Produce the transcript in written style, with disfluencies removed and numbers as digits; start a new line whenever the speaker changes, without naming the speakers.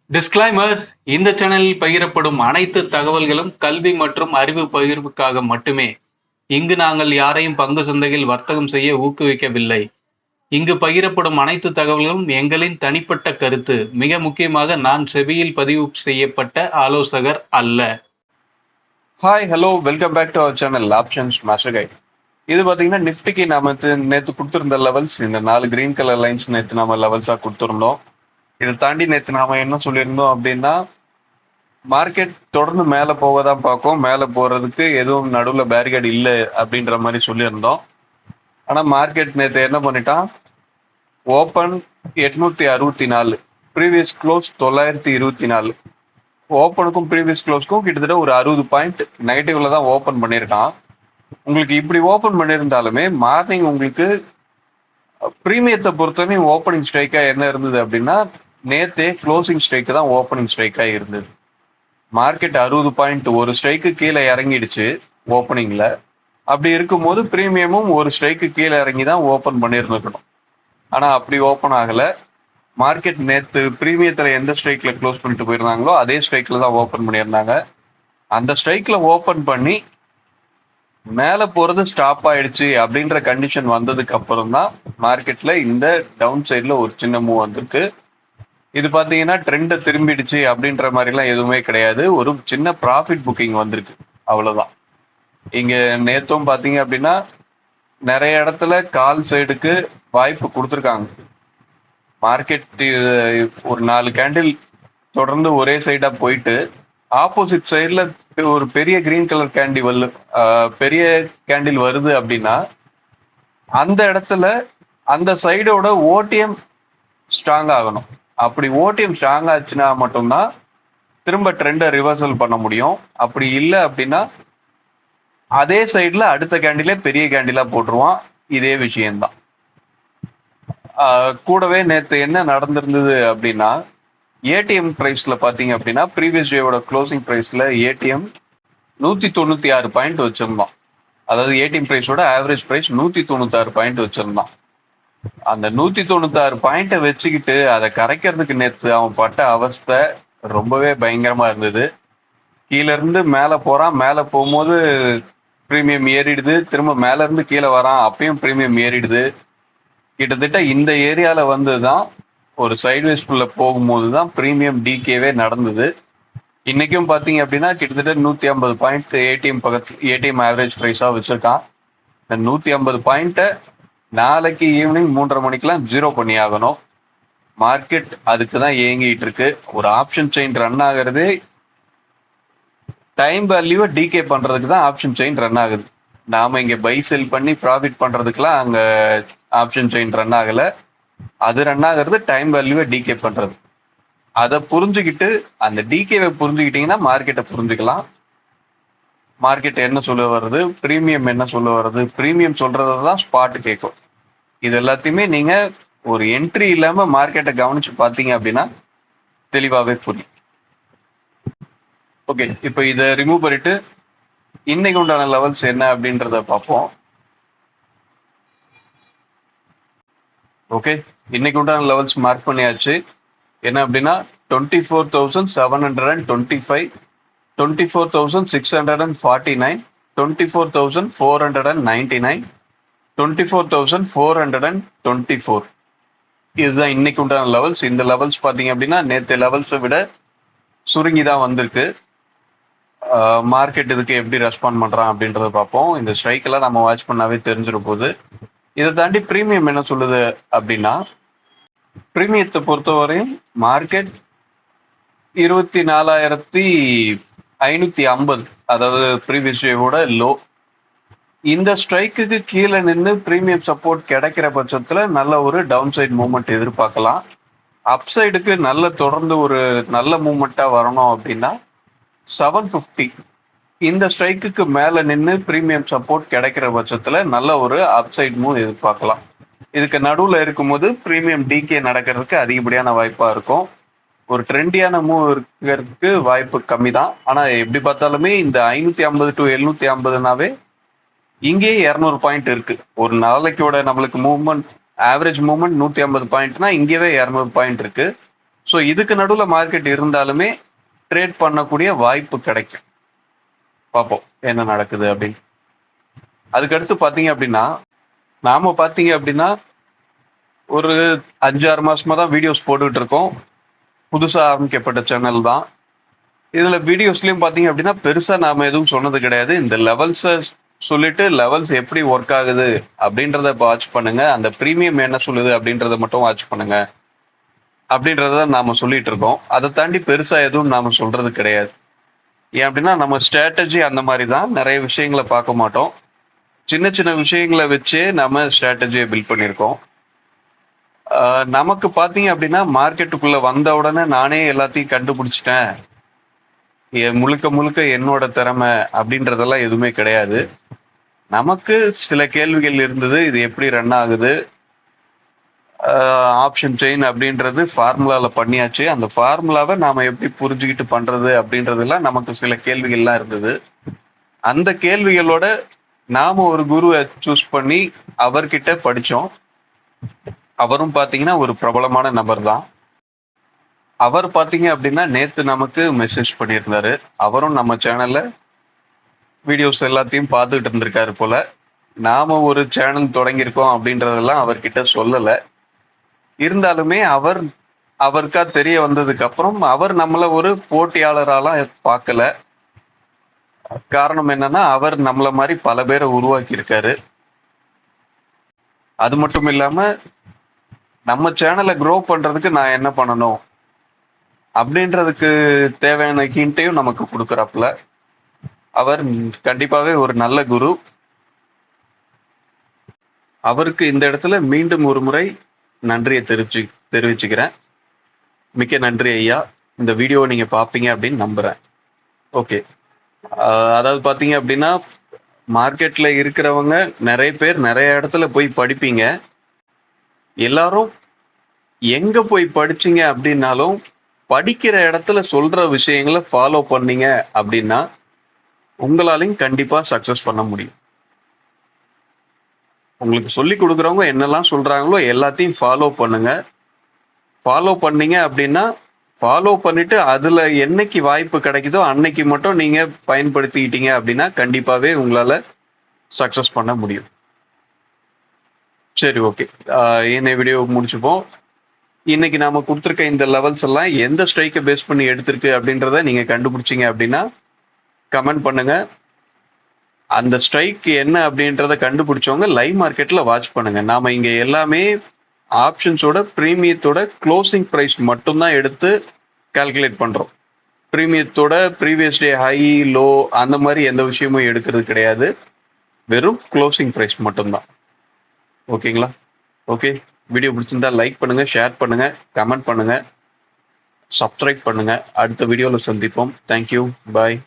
Disclaimer: இந்த சேனலில் பகிரப்படும் அனைத்து தகவல்களும் கல்வி மற்றும் அறிவு பகிர்வுக்காக மட்டுமே. இங்கு நாங்கள் யாரையும் பங்கு சந்தையில் வர்த்தகம் செய்ய ஊக்குவிக்கவில்லை. இங்கு பகிரப்படும் அனைத்து தகவல்களும் எங்களின் தனிப்பட்ட கருத்து. மிக முக்கியமாக, நான் செபியில் பதிவு செய்யப்பட்ட ஆலோசகர் அல்ல.
Hi, hello, welcome back to our channel options master guide. இது பார்த்தீங்கன்னா நிஃப்டிக்கு நாம நேற்று கொடுத்துருந்த லெவல்ஸ், இந்த 4 கிரீன் கலர் லைன்ஸ் நேற்று நம்ம லெவல்ஸாக கொடுத்துருந்தோம். இதை தாண்டி நேற்று நாம என்ன சொல்லியிருந்தோம் அப்படின்னா, மார்க்கெட் தொடர்ந்து மேலே போக தான் பார்க்கும், மேலே போகிறதுக்கு எதுவும் நடுவில் பேரிகேட் இல்லை அப்படின்ற மாதிரி சொல்லியிருந்தோம். ஆனால் மார்க்கெட் நேற்று என்ன பண்ணிட்டான், ஓப்பன் 864, ப்ரீவியஸ் க்ளோஸ் 924. ஓப்பனுக்கும் ப்ரீவியஸ் க்ளோஸ்க்கும் கிட்டத்தட்ட ஒரு 60 பாயிண்ட் நெகட்டிவ்ல தான் ஓப்பன் பண்ணியிருக்கான். உங்களுக்கு இப்படி ஓப்பன் பண்ணியிருந்தாலுமே மார்னிங் உங்களுக்கு ப்ரீமியத்தை பொறுத்தவரையும் ஓப்பனிங் ஸ்ட்ரைக்காக என்ன இருந்தது அப்படின்னா, நேத்தே க்ளோசிங் ஸ்ட்ரைக்கு தான் ஓப்பனிங் ஸ்ட்ரைக்காக இருந்தது. மார்க்கெட் 60 பாயிண்ட் ஒரு ஸ்ட்ரைக்கு கீழே இறங்கிடுச்சு ஓப்பனிங்ல. அப்படி இருக்கும்போது ப்ரீமியமும் ஒரு ஸ்ட்ரைக்கு கீழே இறங்கி தான் ஓப்பன் பண்ணியிருந்துக்கணும். ஆனால் அப்படி ஓப்பன் ஆகலை. மார்க்கெட் நேற்று ப்ரீமியத்தில் எந்த ஸ்ட்ரைக்கில் க்ளோஸ் பண்ணிட்டு போயிருந்தாங்களோ அதே ஸ்ட்ரைக்கில் தான் ஓப்பன் பண்ணியிருந்தாங்க. அந்த ஸ்ட்ரைக்கில் ஓப்பன் பண்ணி மேலே போகிறது ஸ்டாப் ஆயிடுச்சு அப்படின்ற கண்டிஷன் வந்ததுக்கு அப்புறம் தான் மார்க்கெட்டில் இந்த டவுன் சைடில் ஒரு சின்ன மூவ் வந்திருக்கு. இது பார்த்தீங்கன்னா ட்ரெண்டை திரும்பிடுச்சு அப்படின்ற மாதிரிலாம் எதுவுமே கிடையாது. ஒரு சின்ன ப்ராஃபிட் புக்கிங் வந்திருக்கு, அவ்வளோதான். இங்கே நேற்றும் பார்த்தீங்க அப்படின்னா நிறைய இடத்துல கால் சைடுக்கு வாய்ப்பு கொடுத்துருக்காங்க. மார்க்கெட் ஒரு 4 கேண்டில் தொடர்ந்து ஒரே சைடா போயிட்டு ஆப்போசிட் சைடில் ஒரு பெரிய கிரீன் கலர் பெரிய கேண்டில் வருது அப்படின்னா அந்த இடத்துல அந்த சைடோட ஓடிஎம் ஸ்ட்ராங் ஆகணும். அப்படி ஓடிஎம் ஸ்ட்ராங் ஆச்சுன்னா மட்டும்தான் திரும்ப ட்ரெண்டை ரிவர்சல் பண்ண முடியும். அப்படி இல்லை அப்படின்னா அதே சைடில் அடுத்த கேண்டிலே பெரிய கேண்டிலா போட்டுருவான். இதே விஷயம்தான். கூடவே நேற்று என்ன நடந்திருந்தது அப்படின்னா, ஏடிஎம் பிரைஸ்ல பாத்தீங்க அப்படின்னா ப்ரீவியஸ் டேவோட க்ளோசிங் பிரைஸ்ல ஏடிஎம் 196 பாயிண்ட் வச்சிருந்தான். அதாவது ஏடிஎம் பிரைஸோட ஆவரேஜ் பிரைஸ் 196 பாயிண்ட் வச்சிருந்தான். அந்த 196 பாயிண்ட்டை வச்சுக்கிட்டு அதை கரைக்கிறதுக்கு நேற்று அவன் பட்ட அவஸ்தை ரொம்பவே பயங்கரமா இருந்தது. கீழே இருந்து மேலே போறான், மேலே போகும்போது ப்ரீமியம் ஏறிடுது, திரும்ப மேல இருந்து கீழே வரான், அப்பயும் ப்ரீமியம் ஏறிடுது. கிட்டத்தட்ட இந்த ஏரியால வந்து தான் ஒரு சைட்வேஸ்குள்ள போகும்போது தான் ப்ரீமியம் டிகேவே நடந்தது. இன்னைக்கும் பார்த்தீங்க அப்படின்னா கிட்டத்தட்ட 150 பாயிண்ட் ஏடிஎம் ஆவரேஜ் ப்ரைஸா வச்சிருக்கான். இந்த 150 பாயிண்ட்டை நாளைக்கு ஈவினிங் 3:30 மணிக்கெல்லாம் ஜீரோ பண்ணி ஆகணும். மார்க்கெட் அதுக்கு தான் இயங்கிட்டு இருக்கு. ஒரு ஆப்ஷன் செயின் ரன் ஆகிறது டைம் வேல்யூவை டிகே பண்றதுக்கு தான் ஆப்ஷன் செயின் ரன் ஆகுது. நாம இங்க பை செல் பண்ணி ப்ராஃபிட் பண்றதுக்குலாம் அங்க ஆப்ஷன் செயின் ரன் ஆகல. அது ரன் ஆகிறது டைம் வேல்யூவை டிகே பண்றது. அதை புரிஞ்சுக்கிட்டு அந்த டிகேவை புரிஞ்சுக்கிட்டீங்கன்னா மார்க்கெட்டை புரிஞ்சுக்கலாம். மார்க்கெட் என்ன சொல்ல வருது, ப்ரீமியம் என்ன சொல்ல வருது, ப்ரீமியம் சொல்றதை தான் ஸ்பாட் கேட்கும். இது எல்லாத்தையுமே நீங்க ஒரு என்ட்ரி இல்லாம மார்க்கெட்டை கவனிச்சு பார்த்தீங்க அப்படின்னா தெளிவாகவே புரியும். ஓகே, இப்போ இதை ரிமூவ் பண்ணிட்டு இன்னைக்கு உண்டான லெவல்ஸ் என்ன அப்படின்றத பார்ப்போம். ஓகே, இன்னைக்கு உண்டான லெவல்ஸ் மார்க் பண்ணியாச்சு. என்ன அப்படின்னா 24,725, 24,649, 24,499, 24,424. இதுதான் இன்னைக்கு உண்டான லெவல்ஸ். இந்த லெவல்ஸ் பார்த்தீங்க அப்படின்னா நேற்று லெவல்ஸை விட சுருங்கி தான் வந்திருக்கு. மார்க்கெட் இதுக்கு எப்படி ரெஸ்பாண்ட் பண்றான் அப்படின்றத பார்ப்போம். இந்த ஸ்ட்ரைக் எல்லாம் நம்ம வாட்ச் பண்ணாவே தெரிஞ்சிட போகுது. இதை தாண்டி ப்ரீமியம் என்ன சொல்லுது அப்படின்னா, ப்ரீமியத்தை பொறுத்தவரையும் மார்க்கெட் 24,550, அதாவது ப்ரீவியஸ் டேவோட லோ. இந்த ஸ்ட்ரைக்குக்கு கீழே நின்று ப்ரீமியம் சப்போர்ட் கிடைக்கிற பட்சத்துல நல்ல ஒரு டவுன் சைட் மூவ்மெண்ட் எதிர்பார்க்கலாம். அப்சைடுக்கு நல்ல தொடர்ந்து ஒரு நல்ல மூவ்மெண்ட்டா வரணும் அப்படின்னா 750 இந்த ஸ்ட்ரைக்குக்கு மேல நின்று ப்ரீமியம் சப்போர்ட் கிடைக்கிற பட்சத்துல நல்ல ஒரு அப்சைட் மூவ் எதிர்பார்க்கலாம். இதுக்கு நடுவுல இருக்கும்போது ப்ரீமியம் டிகே நடக்கிறதுக்கு அதிகப்படியான வாய்ப்பா இருக்கும். ஒரு ட்ரெண்டியான மூவ் இருக்கிறதுக்கு வாய்ப்பு கம்மி தான். ஆனா எப்படி பார்த்தாலுமே இந்த 550 to 750னாவே இங்கேயே 200 பாயிண்ட் இருக்கு. ஒரு நாளைக்கோட நம்மளுக்கு மூவ்மெண்ட் ஆவரேஜ் மூவ்மெண்ட் 150 பாயிண்ட்னா இங்கேயே 200 பாயிண்ட் இருக்கு. ஸோ இதுக்கு நடுவில் மார்க்கெட் இருந்தாலுமே ட்ரேட் பண்ணக்கூடிய வாய்ப்பு கிடைக்கும். பார்ப்போம் என்ன நடக்குது அப்படின்னு. அதுக்கடுத்து பார்த்தீங்க அப்படின்னா நாம பார்த்தீங்க அப்படின்னா ஒரு 5-6 மாசமா தான் வீடியோஸ் போட்டுக்கிட்டு இருக்கோம். புதுசாக ஆரம்பிக்கப்பட்ட சேனல் தான். இதுல வீடியோஸ்லயும் பார்த்தீங்க அப்படின்னா பெருசா நாம எதுவும் சொன்னது கிடையாது. இந்த லெவல்ஸை சொல்லிட்டு லெவல்ஸ் எப்படி ஒர்க் ஆகுது அப்படின்றத வாட்ச் பண்ணுங்க, அந்த ப்ரீமியம் என்ன சொல்லுது அப்படின்றத மட்டும் வாட்ச் பண்ணுங்க அப்படின்றத நாம சொல்லிட்டு இருக்கோம். அதை தாண்டி பெருசா எதுவும் நாம சொல்றது கிடையாது. ஏன் அப்படின்னா நம்ம ஸ்ட்ராட்டஜி அந்த மாதிரி தான், நிறைய விஷயங்களை பார்க்க மாட்டோம். சின்ன சின்ன விஷயங்களை வச்சே நம்ம ஸ்ட்ராட்டஜியை பில்ட் பண்ணியிருக்கோம். நமக்கு பார்த்தீங்க அப்படின்னா மார்க்கெட்டுக்குள்ள வந்த உடனே நானே எல்லாத்தையும் கண்டுபிடிச்சிட்டேன், முழுக்க முழுக்க என்னோட திறமை அப்படின்றதெல்லாம் எதுவுமே கிடையாது. நமக்கு சில கேள்விகள் இருந்தது, இது எப்படி ரன் ஆகுது, ஆப்ஷன் செயின் அப்படின்றது ஃபார்முலால பண்ணியாச்சு, அந்த ஃபார்முலாவை நாம எப்படி புரிஞ்சுக்கிட்டு பண்றது அப்படின்றதெல்லாம் நமக்கு சில கேள்விகள்லாம் இருந்தது. அந்த கேள்விகளோட நாம ஒரு குருவை சூஸ் பண்ணி அவர்கிட்ட படிச்சோம். அவரும் பாத்தீங்கன்னா ஒரு பிரபலமான நபர் தான். அவர் பாத்தீங்க அப்படின்னா நேத்து நமக்கு மெசேஜ் பண்ணியிருந்தாரு. அவரும் நம்ம சேனல்ல வீடியோஸ் எல்லாத்தையும் பார்த்துக்கிட்டு இருந்திருக்காரு போல. நாம ஒரு சேனல் தொடங்கியிருக்கோம் அப்படின்றதெல்லாம் அவர்கிட்ட சொல்லல. இருந்தாலுமே அவருக்கா தெரிய வந்ததுக்கு அப்புறம் அவர் நம்மள ஒரு போட்டியாளராலாம் பார்க்கல. காரணம் என்னன்னா அவர் நம்மள மாதிரி பல பேரை உருவாக்கி இருக்காரு. அது மட்டும் இல்லாம நம்ம சேனலை க்ரோ பண்றதுக்கு நான் என்ன பண்ணணும் அப்படின்றதுக்கு தேவையான ஹிண்ட்டையும் நமக்கு கொடுக்குறாப்புல. அவர் கண்டிப்பாவே ஒரு நல்ல குரு. அவருக்கு இந்த இடத்துல மீண்டும் ஒரு முறை நன்றியை தெரிவிச்சுக்கிறேன். மிக்க நன்றி ஐயா. இந்த வீடியோவை நீங்க பார்ப்பீங்க அப்படின்னு நம்புறேன். ஓகே, அதாவது பாத்தீங்க அப்படின்னா மார்க்கெட்ல இருக்கிறவங்க நிறைய பேர் நிறைய இடத்துல போய் படிப்பீங்க. எல்லாரும் எங்க போய் படிச்சீங்க அப்படின்னாலும் படிக்கிற இடத்துல சொல்ற விஷயங்களை ஃபாலோ பண்ணீங்க அப்படின்னா உங்களாலையும் கண்டிப்பா சக்சஸ் பண்ண முடியும். உங்களுக்கு சொல்லி கொடுக்குறவங்க என்னெல்லாம் சொல்றாங்களோ எல்லாத்தையும் ஃபாலோ பண்ணுங்க. ஃபாலோ பண்ணீங்க அப்படின்னா ஃபாலோ பண்ணிட்டு அதுல என்னைக்கு வாய்ப்பு கிடைக்குதோ அன்னைக்கு மட்டும் நீங்க பயன்படுத்திக்கிட்டீங்க அப்படின்னா கண்டிப்பாவே உங்களால சக்சஸ் பண்ண முடியும். சரி, ஓகே, என்ன வீடியோ முடிச்சுப்போம். இன்னைக்கு நாம கொடுத்துருக்க இந்த லெவல்ஸ் எல்லாம் எந்த ஸ்ட்ரைக்கை பேஸ் பண்ணி எடுத்திருக்கு அப்படின்றத நீங்க கண்டுபிடிச்சீங்க அப்படின்னா கமெண்ட் பண்ணுங்க. அந்த ஸ்ட்ரைக் என்ன அப்படின்றத கண்டுபிடிச்சவங்க லைவ் மார்க்கெட்ல வாட்ச் பண்ணுங்க. நாம இங்க எல்லாமே ஆப்ஷன்ஸோட பிரீமியத்தோட க்ளோசிங் ப்ரைஸ் மட்டும்தான் எடுத்து கால்குலேட் பண்றோம். பிரீமியத்தோட ப்ரீவியஸ் டே ஹை லோ அந்த மாதிரி எந்த விஷயமும் எடுக்கிறது கிடையாது. வெறும் க்ளோசிங் ப்ரைஸ் மட்டும்தான். ஓகேங்களா? ஓகே, வீடியோ பிடிச்சிருந்தா லைக் பண்ணுங்க, ஷேர் பண்ணுங்க, கமெண்ட் பண்ணுங்க, சப்ஸ்கிரைப் பண்ணுங்க. அடுத்த வீடியோவில் சந்திப்போம். தேங்க்யூ, பாய்.